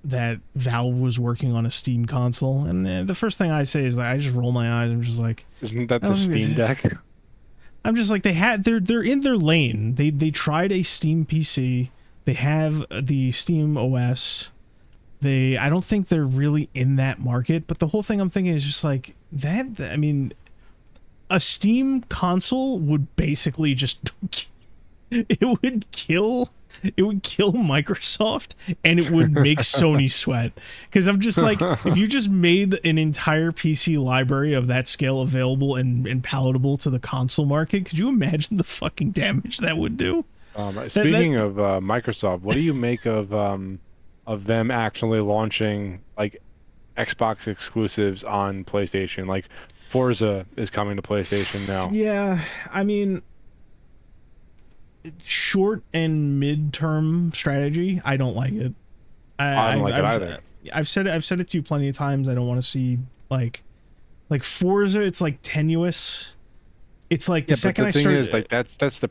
that Valve was working on a Steam console, and the first thing I say is that I just roll my eyes. I'm just like, Isn't that the Steam Deck? I'm just like, they're in their lane. They tried a Steam PC. They have the Steam OS. I don't think they're really in that market. But the whole thing I'm thinking is just like that. I mean, a Steam console would basically just it would kill Microsoft, and it would make Sony sweat. Because I'm just like, if you just made an entire PC library of that scale available and palatable to the console market, could you imagine the fucking damage that would do? Speaking of Microsoft, what do you make of them actually launching like Xbox exclusives on PlayStation? Like Forza is coming to PlayStation now. Yeah, I mean, short and mid-term strategy, I don't like it. I don't like it either. I've said it to you plenty of times. I don't want to see like Forza. It's like tenuous. It's like the second but the thing is, like that sets the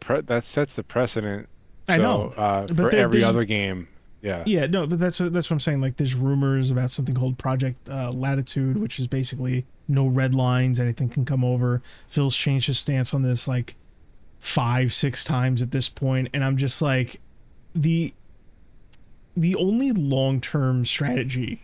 precedent. So, I know, for every other game. Yeah. Yeah, no, but that's what I'm saying. Like, there's rumors about something called Project Latitude, which is basically no red lines, anything can come over. Phil's changed his stance on this like 5-6 times at this point, and I'm just like, the only long-term strategy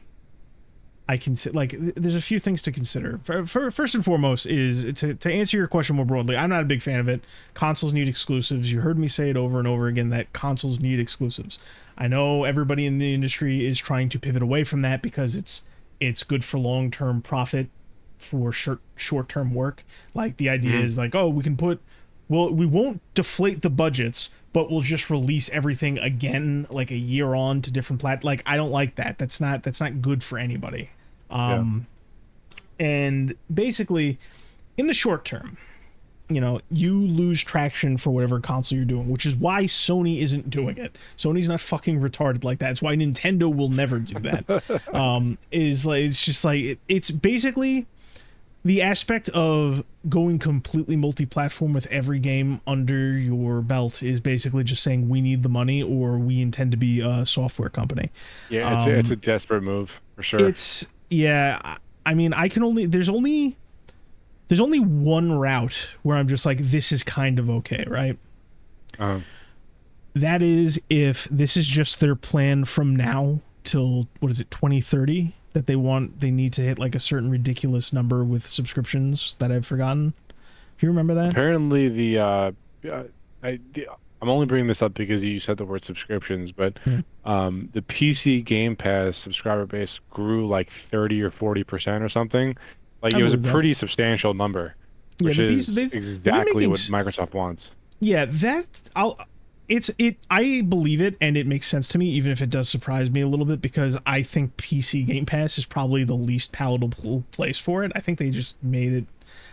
I can like, there's a few things to consider. First and foremost is to answer your question more broadly. I'm not a big fan of it. Consoles need exclusives. You heard me say it over and over again that consoles need exclusives. I know everybody in the industry is trying to pivot away from that because it's good for long-term profit for short-term work. Like, the idea is like, oh, we won't deflate the budgets, but we'll just release everything again like a year on to different like, I don't like that. That's not good for anybody. And basically, in the short term, you lose traction for whatever console you're doing, which is why Sony isn't doing it. Sony's not fucking retarded like that. It's why Nintendo will never do that. It's just like, it's basically the aspect of going completely multi-platform with every game under your belt is basically just saying, we need the money, or we intend to be a software company. Yeah, it's a desperate move for sure. I mean, there's only one route where I'm just like, this is kind of okay, right? That is, if this is just their plan from now till, 2030, that they need to hit like a certain ridiculous number with subscriptions that I've forgotten. Do you remember that? Apparently I'm only bringing this up because you said the word subscriptions, but the PC Game Pass subscriber base grew like 30 or 40% or something. Like, it was a pretty substantial number, which is exactly what Microsoft wants. Yeah, I believe it, and it makes sense to me, even if it does surprise me a little bit, because I think PC Game Pass is probably the least palatable place for it. I think they just made it.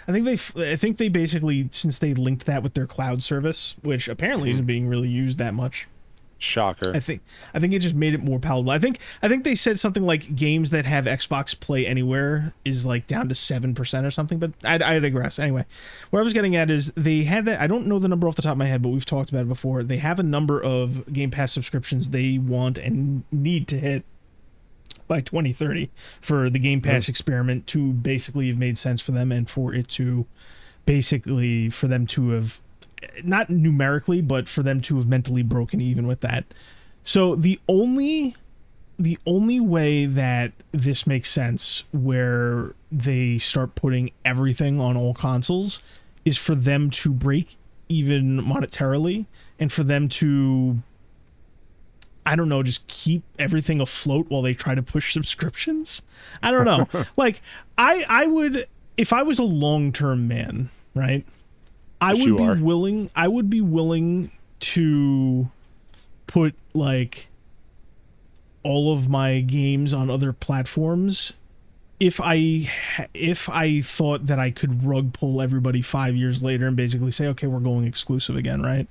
I think they basically, since they linked that with their cloud service, which apparently isn't being really used that much. Shocker. I think it just made it more palatable. I think they said something like games that have Xbox Play Anywhere is like down to 7% or something, but I digress. Anyway, what I was getting at is they had that. I don't know the number off the top of my head, but we've talked about it before. They have a number of Game Pass subscriptions they want and need to hit by 2030 for the Game Pass experiment to basically have made sense for them, and for them to have, not numerically, but for them to have mentally broken even with that. So the only way that this makes sense, where they start putting everything on all consoles, is for them to break even monetarily, and for them to, I don't know, just keep everything afloat while they try to push subscriptions. I don't know. Like, I would, if I was a long-term man, right? I would be willing to put like all of my games on other platforms if I thought that I could rug pull everybody 5 years later and basically say, okay, we're going exclusive again, right?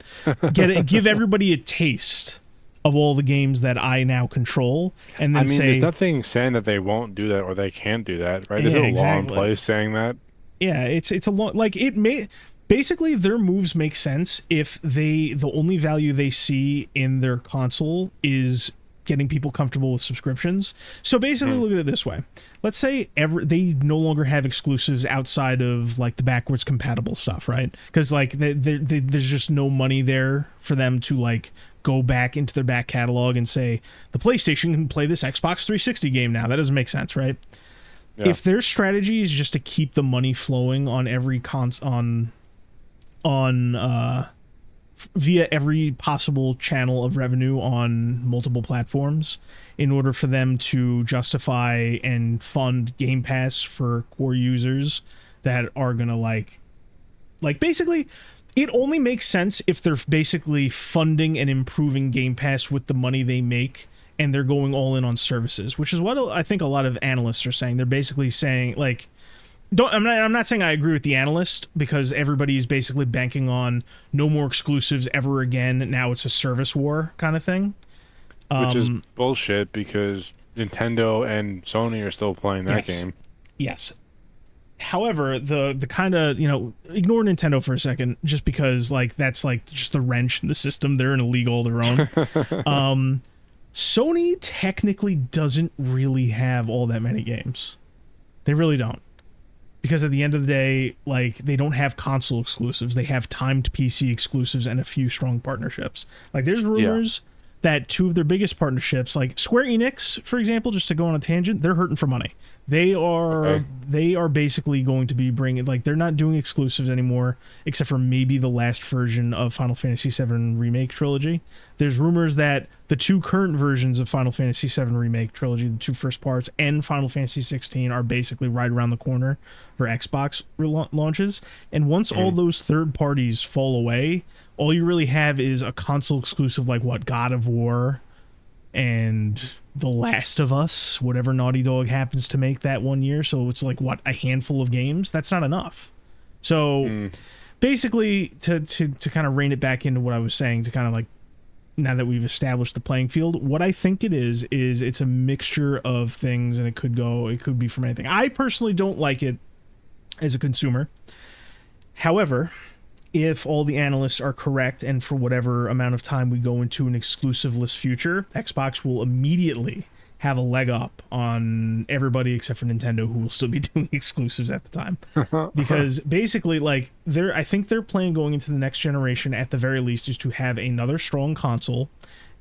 Give everybody a taste of all the games that I now control, and then there's nothing saying that they won't do that or they can't do that, right? There's no law in place saying that. Yeah, it's a lot. Like, it may basically their moves make sense if the only value they see in their console is getting people comfortable with subscriptions. So basically, look at it this way: let's say they no longer have exclusives outside of like the backwards compatible stuff, right? Because like there's just no money there for them to like go back into their back catalog and say the PlayStation can play this Xbox 360 game now. That doesn't make sense, right? Yeah. If their strategy is just to keep the money flowing on every via every possible channel of revenue on multiple platforms in order for them to justify and fund Game Pass for core users that are gonna like basically it only makes sense if they're basically funding and improving Game Pass with the money they make, and they're going all in on services, which is what I think a lot of analysts are saying. They're basically saying like, I'm not saying I agree with the analyst, because everybody's basically banking on no more exclusives ever again. Now it's a service war kind of thing. Which is bullshit, because Nintendo and Sony are still playing that game. Yes. However, the kind of, ignore Nintendo for a second, just because like that's like just the wrench in the system. They're in a league all their own. Sony technically doesn't really have all that many games. They really don't. Because at the end of the day, like, they don't have console exclusives. They have timed PC exclusives and a few strong partnerships. Like, there's rumors that two of their biggest partnerships, like Square Enix, for example, just to go on a tangent, they're hurting for money. They are basically going to be bringing, like, they're not doing exclusives anymore, except for maybe the last version of Final Fantasy VII Remake Trilogy. There's rumors that the two current versions of Final Fantasy VII Remake Trilogy, the two first parts, and Final Fantasy 16 are basically right around the corner for Xbox launches. And once all those third parties fall away, all you really have is a console exclusive like what, God of War and The Last of Us, whatever Naughty Dog happens to make that one year. So it's like, what, a handful of games? That's not enough. So basically, to kind of rein it back into what I was saying, to kind of like, now that we've established the playing field, what I think it is it's a mixture of things, and it could be from anything. I personally don't like it as a consumer. However, if all the analysts are correct, and for whatever amount of time we go into an exclusiveless future, Xbox will immediately have a leg up on everybody except for Nintendo, who will still be doing exclusives at the time. Because basically, like, I think their plan going into the next generation, at the very least, is to have another strong console,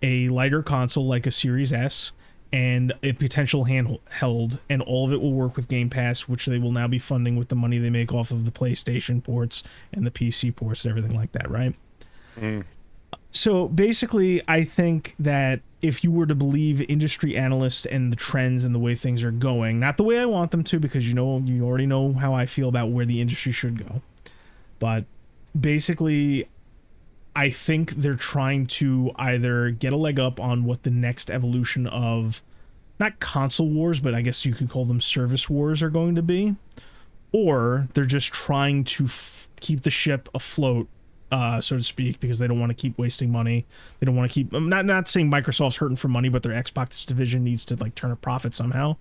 a lighter console like a Series S, and a potential handheld, and all of it will work with Game Pass, which they will now be funding with the money they make off of the PlayStation ports and the PC ports and everything like that, right? So basically, I think that if you were to believe industry analysts and the trends and the way things are going, not the way I want them to, because you already know how I feel about where the industry should go, but basically, I think they're trying to either get a leg up on what the next evolution of, not console wars, but I guess you could call them service wars are going to be, or they're just trying to keep the ship afloat, so to speak, because they don't want to keep wasting money. They don't want to keep, I'm not saying Microsoft's hurting for money, but their Xbox division needs to like turn a profit somehow.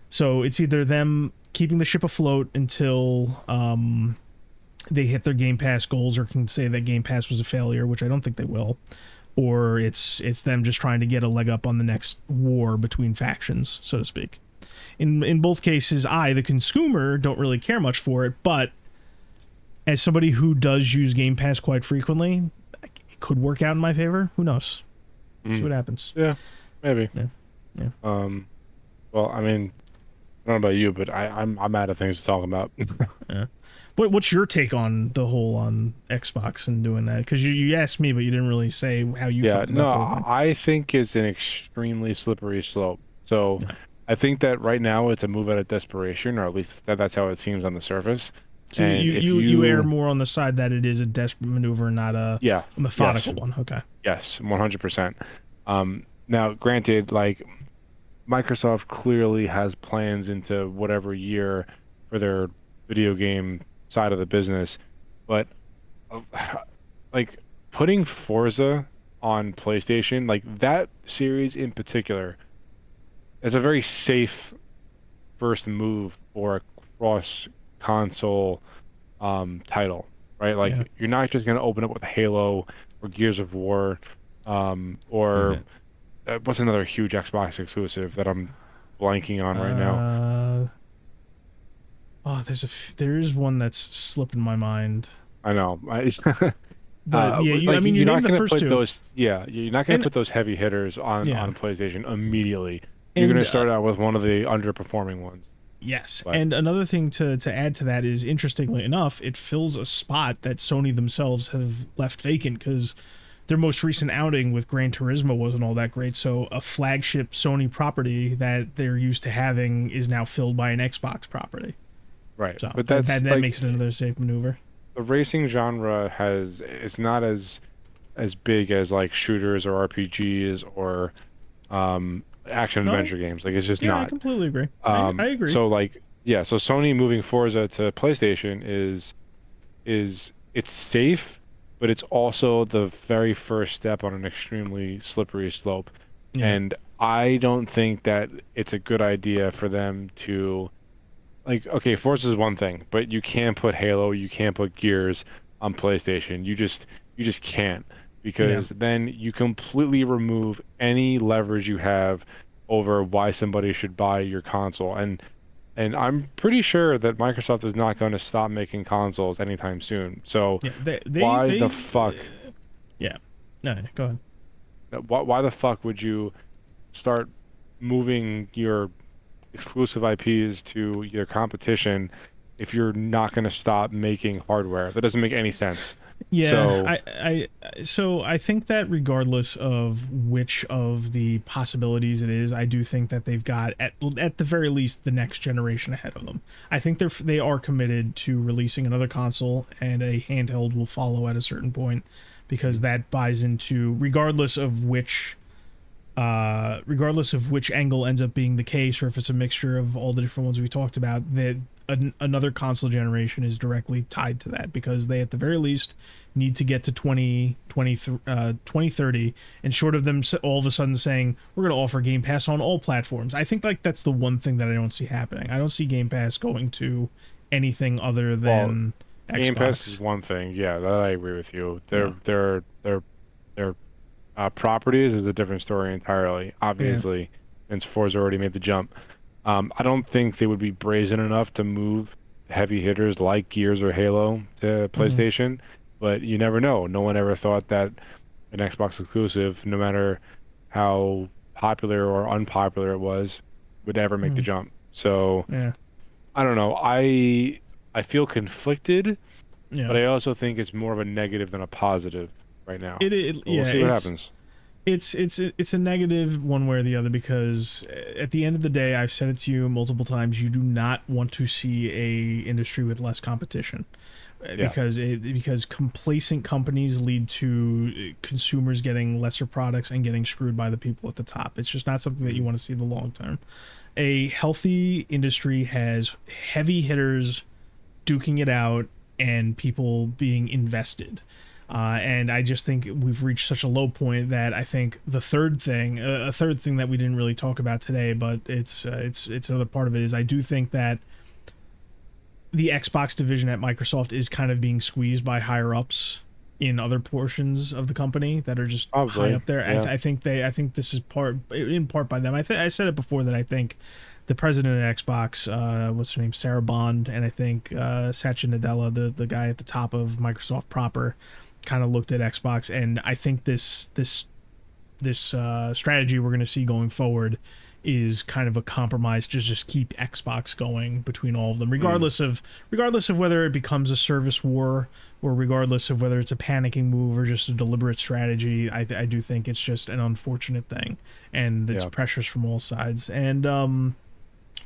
So it's either them keeping the ship afloat until they hit their Game Pass goals, or can say that Game Pass was a failure, which I don't think they will, or it's them just trying to get a leg up on the next war between factions, so to speak. In both cases, the consumer, don't really care much for it, but as somebody who does use Game Pass quite frequently, it could work out in my favor. Who knows? See what happens. Yeah, maybe. Yeah. Well, I mean, I don't know about you, but I'm out of things to talk about. Yeah. What's your take on the whole on Xbox and doing that? Because you asked me, but you didn't really say how you felt about the whole thing. I think it's an extremely slippery slope. So I think that right now it's a move out of desperation, or at least that's how it seems on the surface. So you err more on the side that it is a desperate maneuver, not a methodical one. Okay. Yes, 100%. Now, granted, like, Microsoft clearly has plans into whatever year for their video game side of the business, but like putting Forza on PlayStation, like that series in particular, is a very safe first move for a cross console title, right? Yeah. Like you're not just gonna open up with Halo or Gears of War, or Yeah. what's another huge Xbox exclusive that I'm blanking on right now? Uh, oh, there is one that's slipping my mind. I know. But yeah, I Like mean, you you're not named the gonna first put two, those, yeah, you're not gonna and put those heavy hitters yeah, on PlayStation immediately. You're and gonna start out with one of the underperforming ones. yes, But and another thing to add to that is, interestingly enough, it fills a spot that Sony themselves have left vacant because their most recent outing with Gran Turismo wasn't all that great. So a flagship Sony property that they're used to having is now filled by an Xbox property. right, So but that that's that like makes it another safe maneuver. the racing genre has it's not as big as like shooters or RPGs or action No, adventure games. Like it's just yeah, I not. completely agree. I agree. So like yeah, so Sony moving Forza to PlayStation is it's safe, but it's also the very first step on an extremely slippery slope. Yeah. And I don't think that it's a good idea for them to like okay, Forza is one thing, but you can't put Halo, you can't put Gears on PlayStation. You just can't Yeah. because then you completely remove any leverage you have over why somebody should buy your console. And I'm pretty sure that Microsoft is not going to stop making consoles anytime soon. So Yeah. why the fuck Yeah. No, go ahead. why the fuck would you start moving your exclusive IPs to your competition if you're not going to stop making hardware? That doesn't make any sense. Yeah, So, so I think that regardless of which of the possibilities it is, I do think that they've got at the very least the next generation ahead of them. I think they are committed to releasing another console, and a handheld will follow at a certain point, because that buys into, regardless of which angle ends up being the case, or if it's a mixture of all the different ones we talked about, that another console generation is directly tied to that, because they at the very least need to get to 2030, and short of them all of a sudden saying we're going to offer Game Pass on all platforms. I think like that's the one thing that I don't see happening. I don't see Game Pass going to anything other well, than Game Pass is Xbox. one thing. Yeah, that I agree with you. Yeah. Their properties is a different story entirely. Yeah. Obviously, since Forza already made the jump. I don't think they would be brazen enough to move heavy hitters like Gears or Halo to Hmm. PlayStation, but you never know. No one ever thought that an Xbox exclusive, no matter how popular or unpopular it was, would ever make the Hmm. jump. So Yeah. I don't know. I feel conflicted, Yeah. but I also think it's more of a negative than a positive right now. So we'll Yeah, see what happens. it's a negative one way or the other, because at the end of the day, I've said it to you multiple times, you do not want to see a industry with less competition. Yeah. Because complacent companies lead to consumers getting lesser products and getting screwed by the people at the top. It's just not something that you want to see in the long term. A healthy industry has heavy hitters duking it out and people being invested. And I just think we've reached such a low point that I think the third thing, a third thing that we didn't really talk about today, but it's another part of it, is I do think that the Xbox division at Microsoft is kind of being squeezed by higher ups in other portions of the company that are just high Probably. up there. Yeah. I think this is in part by them. I said it before that I think the president of Xbox, what's her name, Sarah Bond, and I think Satya Nadella, the guy at the top of Microsoft proper, kind of looked at Xbox, and I think this strategy we're going to see going forward is kind of a compromise to just keep Xbox going between all of them, Mm. regardless of whether it becomes a service war, or regardless of whether it's a panicking move or just a deliberate strategy. I do think it's just an unfortunate thing, and it's Yeah. pressures from all sides. And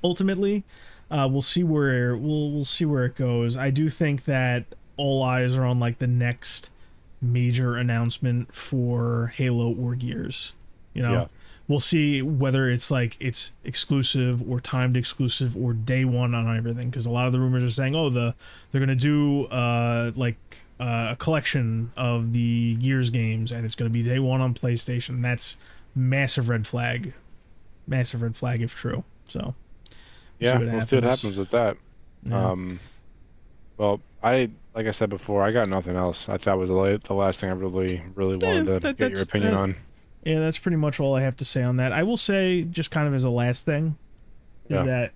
ultimately, we'll see where we'll see where it goes. I do think that all eyes are on like the next major announcement for Halo or Gears. You know, Yeah. we'll see whether it's like it's exclusive or timed exclusive or day one on everything. Because a lot of the rumors are saying, oh, they're gonna do a collection of the Gears games, and it's gonna be day one on PlayStation. That's massive red flag. Massive red flag if true. So we'll see Yeah, what we'll see what happens. happens with that. Yeah. Well, like I said before, I got nothing else. I thought was the last thing I really Eh, wanted to get your opinion on. yeah, that's pretty much all I have to say on that. I will say, just kind of as a last thing, is Yeah.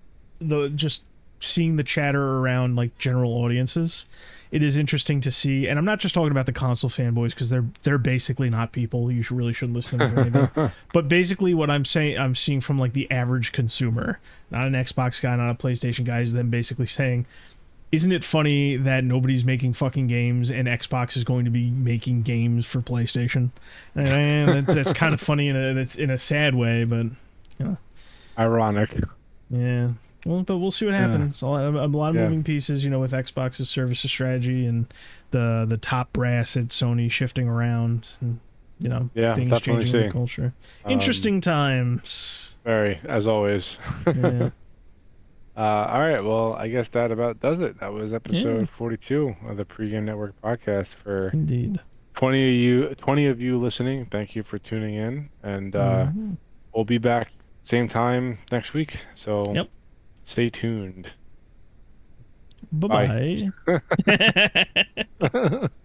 that just seeing the chatter around like general audiences, it is interesting to see. And I'm not just talking about the console fanboys because they're basically not people. You really shouldn't listen to them for anything. But basically, what I'm saying, I'm seeing from like the average consumer, not an Xbox guy, not a PlayStation guy, is them basically saying, isn't it funny that nobody's making fucking games and Xbox is going to be making games for PlayStation? And that's kind of funny in a sad way, but you know, Ironic. yeah. Well, but we'll see what Yeah. happens. A lot of moving pieces, with Xbox's services strategy and the top brass at Sony shifting around, and Yeah, things definitely changing in the see. culture. Interesting times. Very, as always. Yeah. All right, well, I guess that about does it. That was episode Yeah. 42 of the Pregame Network podcast. For Indeed. 20 of you listening, thank you for tuning in, and Mhm. we'll be back same time next week. So Yep. stay tuned. Bye Bye. bye.